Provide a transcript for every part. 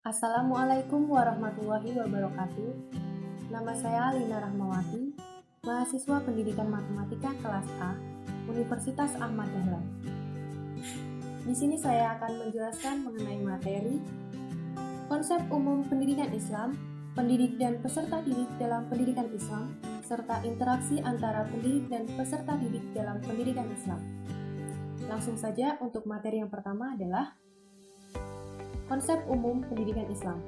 Assalamualaikum warahmatullahi wabarakatuh. Nama saya Lina Rahmawati, mahasiswa Pendidikan Matematika kelas A, Universitas Ahmad Dahlan. Di sini saya akan menjelaskan mengenai materi konsep umum pendidikan Islam, pendidik dan peserta didik dalam pendidikan Islam, serta interaksi antara pendidik dan peserta didik dalam pendidikan Islam. Langsung saja untuk materi yang pertama adalah konsep umum pendidikan Islam.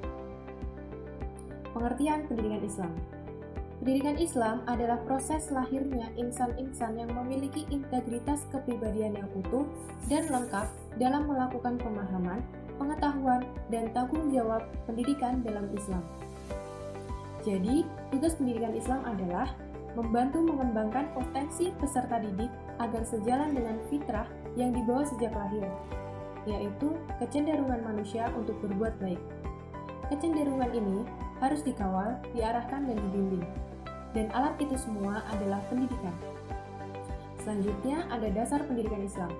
Pengertian pendidikan Islam. Pendidikan Islam adalah proses lahirnya insan-insan yang memiliki integritas kepribadian yang utuh dan lengkap dalam melakukan pemahaman, pengetahuan, dan tanggung jawab pendidikan dalam Islam. Jadi, tugas pendidikan Islam adalah membantu mengembangkan potensi peserta didik agar sejalan dengan fitrah yang dibawa sejak lahir, yaitu kecenderungan manusia untuk berbuat baik. Kecenderungan ini harus dikawal, diarahkan, dan dibimbing. Dan alat itu semua adalah pendidikan. Selanjutnya ada dasar pendidikan Islam.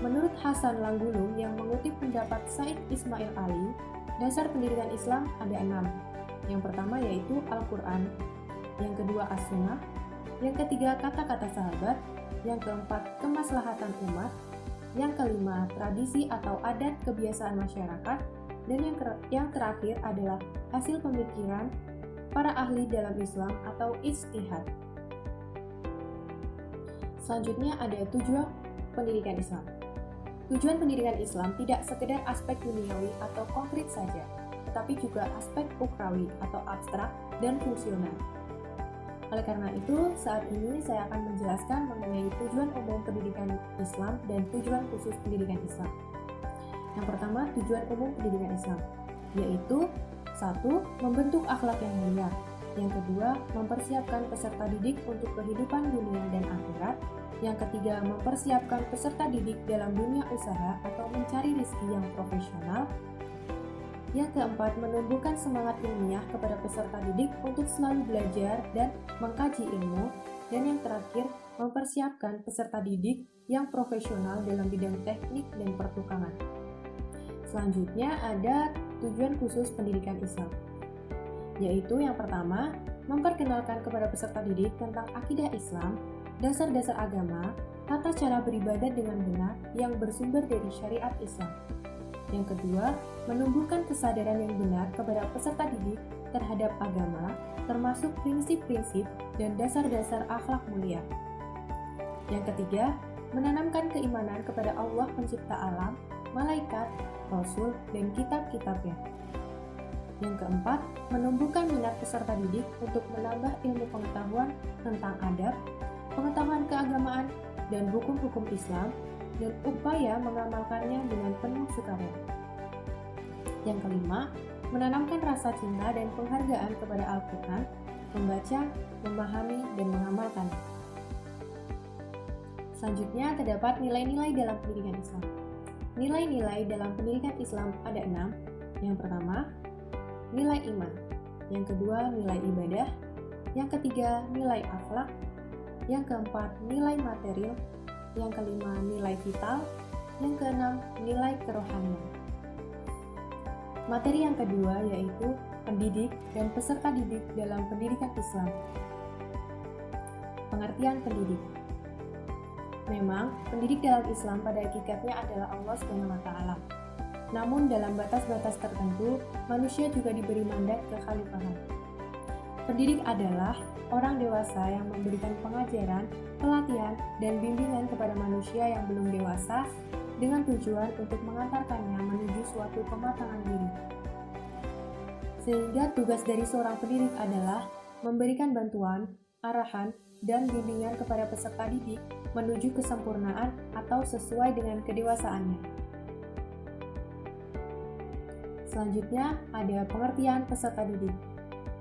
Menurut Hasan Langgulung yang mengutip pendapat Said Ismail Ali, dasar pendidikan Islam ada 6. Yang pertama yaitu Al-Quran, yang kedua As-Sunnah, yang ketiga kata-kata sahabat, yang keempat kemaslahatan umat, yang kelima tradisi atau adat kebiasaan masyarakat, dan yang terakhir adalah hasil pemikiran para ahli dalam Islam atau ijtihad. Selanjutnya ada tujuan pendidikan Islam. Tujuan pendidikan Islam tidak sekedar aspek duniawi atau konkret saja, tetapi juga aspek ukrawi atau abstrak dan fungsional. Oleh karena itu, saat ini saya akan menjelaskan mengenai tujuan umum pendidikan Islam dan tujuan khusus pendidikan Islam. Yang pertama, tujuan umum pendidikan Islam, yaitu 1. Membentuk akhlak yang mulia. Yang kedua, mempersiapkan peserta didik untuk kehidupan dunia dan akhirat. Yang ketiga, mempersiapkan peserta didik dalam dunia usaha atau mencari rezeki yang profesional. Yang keempat, menumbuhkan semangat ilmiah kepada peserta didik untuk selalu belajar dan mengkaji ilmu. Dan yang terakhir, mempersiapkan peserta didik yang profesional dalam bidang teknik dan pertukangan. Selanjutnya ada tujuan khusus pendidikan Islam, yaitu yang pertama, memperkenalkan kepada peserta didik tentang akidah Islam, dasar-dasar agama, tata cara beribadah dengan benar yang bersumber dari syariat Islam. Yang kedua, menumbuhkan kesadaran yang benar kepada peserta didik terhadap agama, termasuk prinsip-prinsip dan dasar-dasar akhlak mulia. Yang ketiga, menanamkan keimanan kepada Allah pencipta alam, malaikat, rasul, dan kitab-kitabnya. Yang keempat, menumbuhkan minat peserta didik untuk menambah ilmu pengetahuan tentang adab, pengetahuan keagamaan, dan hukum-hukum Islam, dan upaya mengamalkannya dengan penuh sukarela. Yang kelima, menanamkan rasa cinta dan penghargaan kepada Al-Quran, membaca, memahami, dan mengamalkan. Selanjutnya terdapat nilai-nilai dalam pendidikan Islam. Nilai-nilai dalam pendidikan Islam ada 6. Yang pertama, nilai iman. Yang kedua, nilai ibadah. Yang ketiga, nilai akhlak. Yang keempat, nilai material. Yang kelima, nilai vital. Yang keenam, nilai kerohanian. Materi yang kedua yaitu pendidik dan peserta didik dalam pendidikan Islam. Pengertian pendidik. Memang, pendidik dalam Islam pada hakikatnya adalah Allah SWT. Namun dalam batas-batas tertentu, manusia juga diberi mandat kekhalifahan. Pendidik adalah orang dewasa yang memberikan pengajaran, pelatihan, dan bimbingan kepada manusia yang belum dewasa dengan tujuan untuk mengantarkannya menuju suatu kematangan diri. Sehingga tugas dari seorang pendidik adalah memberikan bantuan, arahan, dan bimbingan kepada peserta didik menuju kesempurnaan atau sesuai dengan kedewasaannya. Selanjutnya ada pengertian peserta didik.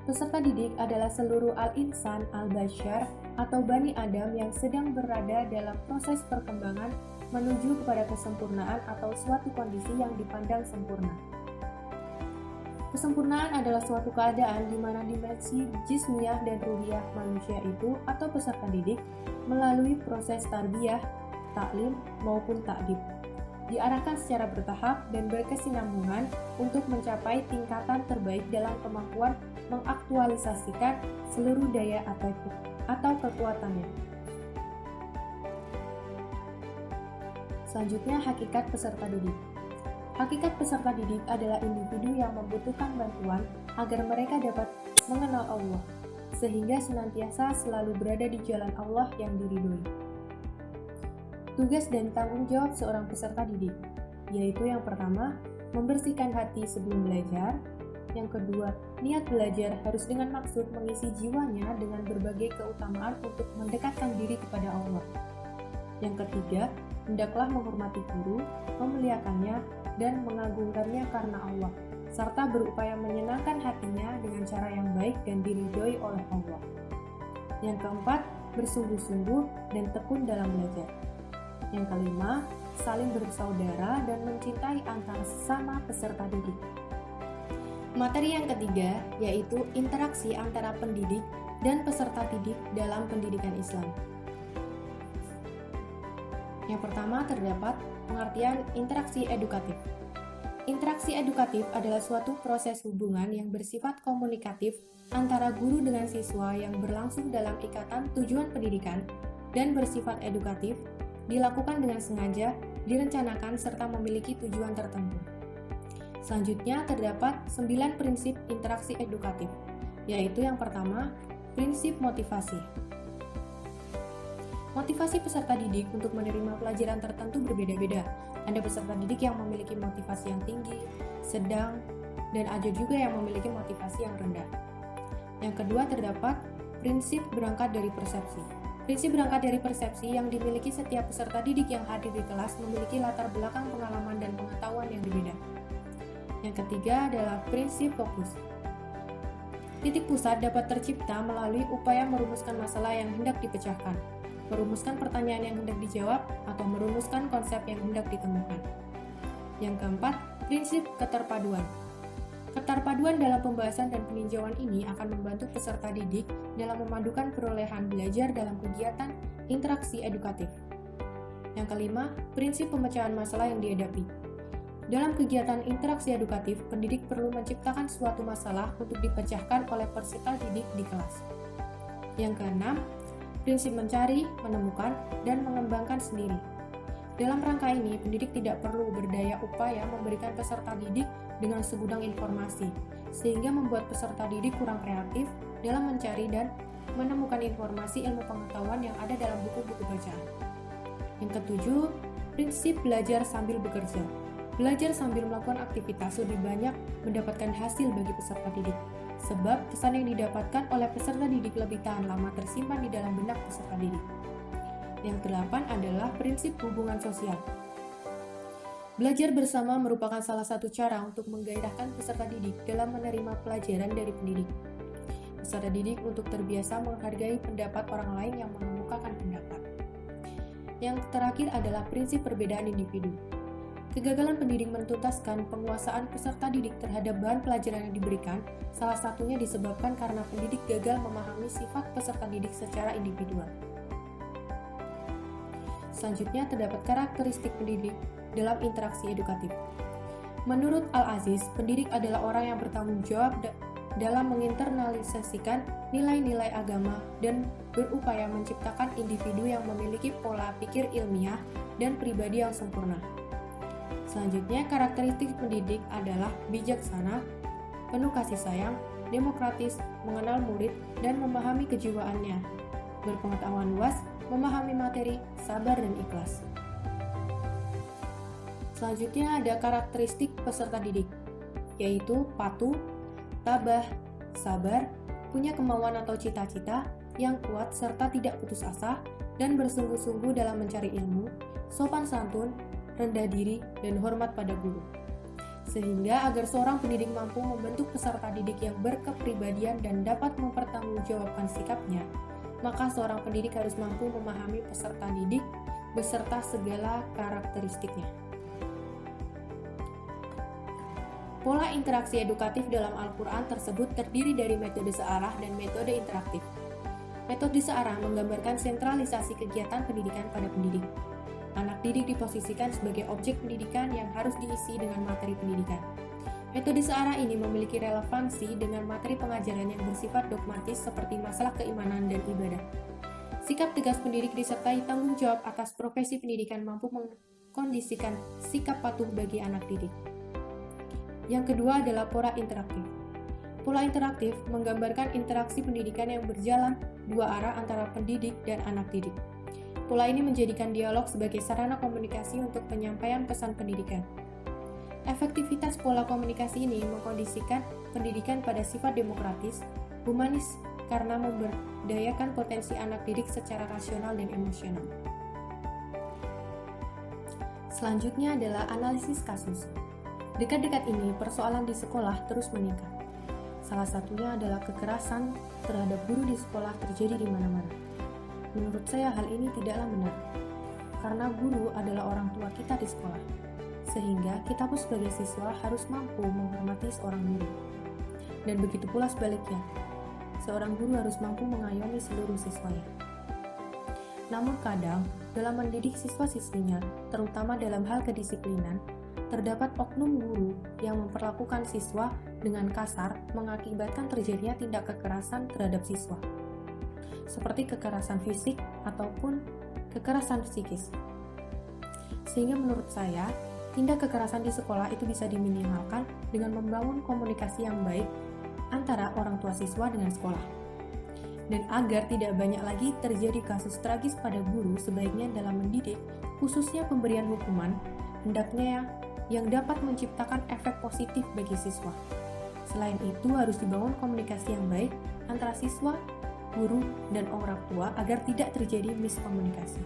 Peserta didik adalah seluruh al-insan al-bashar atau Bani Adam yang sedang berada dalam proses perkembangan menuju kepada kesempurnaan atau suatu kondisi yang dipandang sempurna. Kesempurnaan adalah suatu keadaan di mana dimensi jismiyah dan ruhiyah manusia itu atau peserta didik melalui proses tarbiyah, taklim, maupun ta'dib diarahkan secara bertahap dan berkesinambungan untuk mencapai tingkatan terbaik dalam kemampuan mengaktualisasikan seluruh daya atau kekuatannya. Selanjutnya, hakikat peserta didik. Hakikat peserta didik adalah individu yang membutuhkan bantuan agar mereka dapat mengenal Allah, sehingga senantiasa selalu berada di jalan Allah yang diridhoi. Tugas dan tanggung jawab seorang peserta didik, yaitu yang pertama, membersihkan hati sebelum belajar. Yang kedua, niat belajar harus dengan maksud mengisi jiwanya dengan berbagai keutamaan untuk mendekatkan diri kepada Allah. Yang ketiga, hendaklah menghormati guru, memuliakannya, dan mengagungkannya karena Allah, serta berupaya menyenangkan hatinya dengan cara yang baik dan diridhoi oleh Allah. Yang keempat, bersungguh-sungguh dan tekun dalam belajar. Yang kelima, saling bersaudara dan mencintai antara sesama peserta didik. Materi yang ketiga yaitu interaksi antara pendidik dan peserta didik dalam pendidikan Islam. Yang pertama terdapat pengertian interaksi edukatif. Interaksi edukatif adalah suatu proses hubungan yang bersifat komunikatif antara guru dengan siswa yang berlangsung dalam ikatan tujuan pendidikan dan bersifat edukatif, dilakukan dengan sengaja, direncanakan, serta memiliki tujuan tertentu. Selanjutnya terdapat 9 prinsip interaksi edukatif, yaitu yang pertama, prinsip motivasi. Motivasi peserta didik untuk menerima pelajaran tertentu berbeda-beda. Ada peserta didik yang memiliki motivasi yang tinggi, sedang, dan ada juga yang memiliki motivasi yang rendah. Yang kedua terdapat prinsip berangkat dari persepsi. Prinsip berangkat dari persepsi yang dimiliki setiap peserta didik yang hadir di kelas memiliki latar belakang pengalaman dan pengetahuan yang berbeda. Yang ketiga adalah prinsip fokus. Titik pusat dapat tercipta melalui upaya merumuskan masalah yang hendak dipecahkan, merumuskan pertanyaan yang hendak dijawab, atau merumuskan konsep yang hendak ditemukan. Yang keempat, prinsip keterpaduan. Keterpaduan dalam pembahasan dan peninjauan ini akan membantu peserta didik dalam memadukan perolehan belajar dalam kegiatan interaksi edukatif. Yang kelima, prinsip pemecahan masalah yang dihadapi. Dalam kegiatan interaksi edukatif, pendidik perlu menciptakan suatu masalah untuk dipecahkan oleh peserta didik di kelas. Yang keenam, prinsip mencari, menemukan, dan mengembangkan sendiri. Dalam rangka ini, pendidik tidak perlu berdaya upaya memberikan peserta didik dengan segudang informasi, sehingga membuat peserta didik kurang kreatif dalam mencari dan menemukan informasi ilmu pengetahuan yang ada dalam buku-buku bacaan. Yang ketujuh, prinsip belajar sambil bekerja. Belajar sambil melakukan aktivitas lebih banyak mendapatkan hasil bagi peserta didik, sebab pesan yang didapatkan oleh peserta didik lebih tahan lama tersimpan di dalam benak peserta didik. Yang kedelapan adalah prinsip hubungan sosial. Belajar bersama merupakan salah satu cara untuk menggairahkan peserta didik dalam menerima pelajaran dari pendidik. Peserta didik untuk terbiasa menghargai pendapat orang lain yang mengemukakan pendapat. Yang terakhir adalah prinsip perbedaan individu. Kegagalan pendidik menuntaskan penguasaan peserta didik terhadap bahan pelajaran yang diberikan, salah satunya disebabkan karena pendidik gagal memahami sifat peserta didik secara individual. Selanjutnya terdapat karakteristik pendidik dalam interaksi edukatif. Menurut Al-Aziz, pendidik adalah orang yang bertanggung jawab dalam menginternalisasikan nilai-nilai agama dan berupaya menciptakan individu yang memiliki pola pikir ilmiah dan pribadi yang sempurna. Selanjutnya, karakteristik pendidik adalah bijaksana, penuh kasih sayang, demokratis, mengenal murid, dan memahami kejiwaannya, berpengetahuan luas, memahami materi, sabar, dan ikhlas. Selanjutnya ada karakteristik peserta didik, yaitu patuh, tabah, sabar, punya kemauan atau cita-cita yang kuat serta tidak putus asa, dan bersungguh-sungguh dalam mencari ilmu, sopan santun, rendah diri, dan hormat pada guru. Sehingga agar seorang pendidik mampu membentuk peserta didik yang berkepribadian dan dapat mempertanggungjawabkan sikapnya, maka seorang pendidik harus mampu memahami peserta didik beserta segala karakteristiknya. Pola interaksi edukatif dalam Al-Quran tersebut terdiri dari metode searah dan metode interaktif. Metode searah menggambarkan sentralisasi kegiatan pendidikan pada pendidik. anak didik diposisikan sebagai objek pendidikan yang harus diisi dengan materi pendidikan. Metode searah ini memiliki relevansi dengan materi pengajaran yang bersifat dogmatis seperti masalah keimanan dan ibadah. Sikap tegas pendidik disertai tanggung jawab atas profesi pendidikan mampu mengkondisikan sikap patuh bagi anak didik. Yang kedua adalah pola interaktif. Pola interaktif menggambarkan interaksi pendidikan yang berjalan dua arah antara pendidik dan anak didik. Pola ini menjadikan dialog sebagai sarana komunikasi untuk penyampaian pesan pendidikan. Efektivitas pola komunikasi ini mengkondisikan pendidikan pada sifat demokratis, humanis, karena memberdayakan potensi anak didik secara rasional dan emosional. Selanjutnya adalah analisis kasus. Dekat-dekat ini, persoalan di sekolah terus meningkat. Salah satunya adalah kekerasan terhadap guru di sekolah terjadi di mana-mana. Menurut saya hal ini tidaklah benar, karena guru adalah orang tua kita di sekolah, sehingga kita pun sebagai siswa harus mampu menghormati seorang guru. Dan begitu pula sebaliknya, seorang guru harus mampu mengayomi seluruh siswanya. Namun kadang, dalam mendidik siswa-siswinya, terutama dalam hal kedisiplinan, terdapat oknum guru yang memperlakukan siswa dengan kasar mengakibatkan terjadinya tindak kekerasan terhadap siswa, seperti kekerasan fisik ataupun kekerasan psikis. Sehingga menurut saya, tindak kekerasan di sekolah itu bisa diminimalkan dengan membangun komunikasi yang baik antara orang tua siswa dengan sekolah. Dan agar tidak banyak lagi terjadi kasus tragis pada guru, sebaiknya dalam mendidik, khususnya pemberian hukuman, hendaknya yang dapat menciptakan efek positif bagi siswa. Selain itu, harus dibangun komunikasi yang baik antara siswa, guru, dan orang tua agar tidak terjadi miskomunikasi.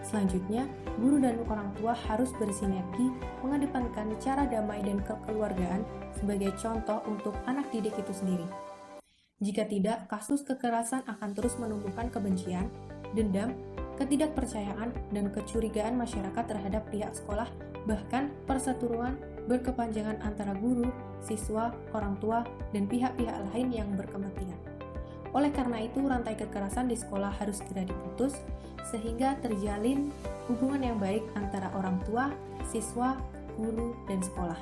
Selanjutnya, guru dan orang tua harus bersinergi mengedepankan cara damai dan kekeluargaan sebagai contoh untuk anak didik itu sendiri. Jika tidak, kasus kekerasan akan terus menumbuhkan kebencian, dendam, ketidakpercayaan, dan kecurigaan masyarakat terhadap pihak sekolah, bahkan perseteruan berkepanjangan antara guru, siswa, orang tua, dan pihak-pihak lain yang berkepentingan. Oleh karena itu, rantai kekerasan di sekolah harus segera diputus, sehingga terjalin hubungan yang baik antara orang tua, siswa, guru, dan sekolah.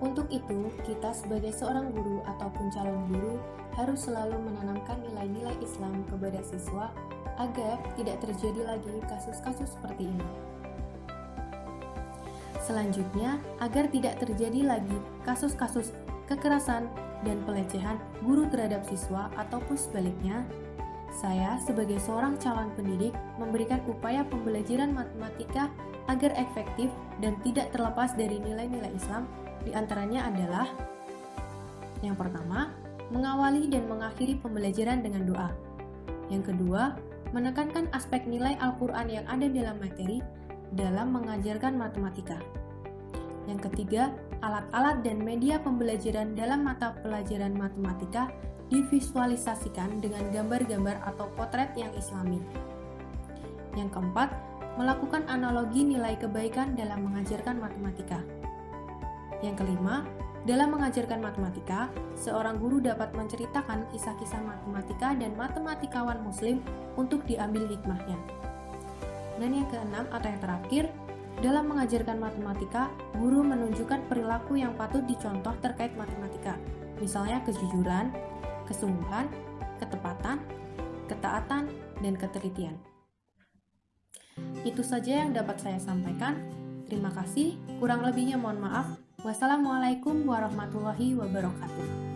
Untuk itu, kita sebagai seorang guru ataupun calon guru harus selalu menanamkan nilai-nilai Islam kepada siswa agar tidak terjadi lagi kasus-kasus seperti ini. Selanjutnya, agar tidak terjadi lagi kasus-kasus kekerasan dan pelecehan guru terhadap siswa ataupun sebaliknya, saya sebagai seorang calon pendidik memberikan upaya pembelajaran matematika agar efektif dan tidak terlepas dari nilai-nilai Islam. Di antaranya adalah yang pertama, mengawali dan mengakhiri pembelajaran dengan doa. Yang kedua, menekankan aspek nilai Al-Quran yang ada dalam materi dalam mengajarkan matematika. Yang ketiga, alat-alat dan media pembelajaran dalam mata pelajaran matematika divisualisasikan dengan gambar-gambar atau potret yang islami. Yang keempat, melakukan analogi nilai kebaikan dalam mengajarkan matematika. Yang kelima, dalam mengajarkan matematika, seorang guru dapat menceritakan kisah-kisah matematika dan matematikawan muslim untuk diambil hikmahnya. Dan yang keenam atau yang terakhir, dalam mengajarkan matematika, guru menunjukkan perilaku yang patut dicontoh terkait matematika, misalnya kejujuran, kesungguhan, ketepatan, ketaatan, dan ketelitian. Itu saja yang dapat saya sampaikan. Terima kasih, kurang lebihnya mohon maaf. Wassalamualaikum warahmatullahi wabarakatuh.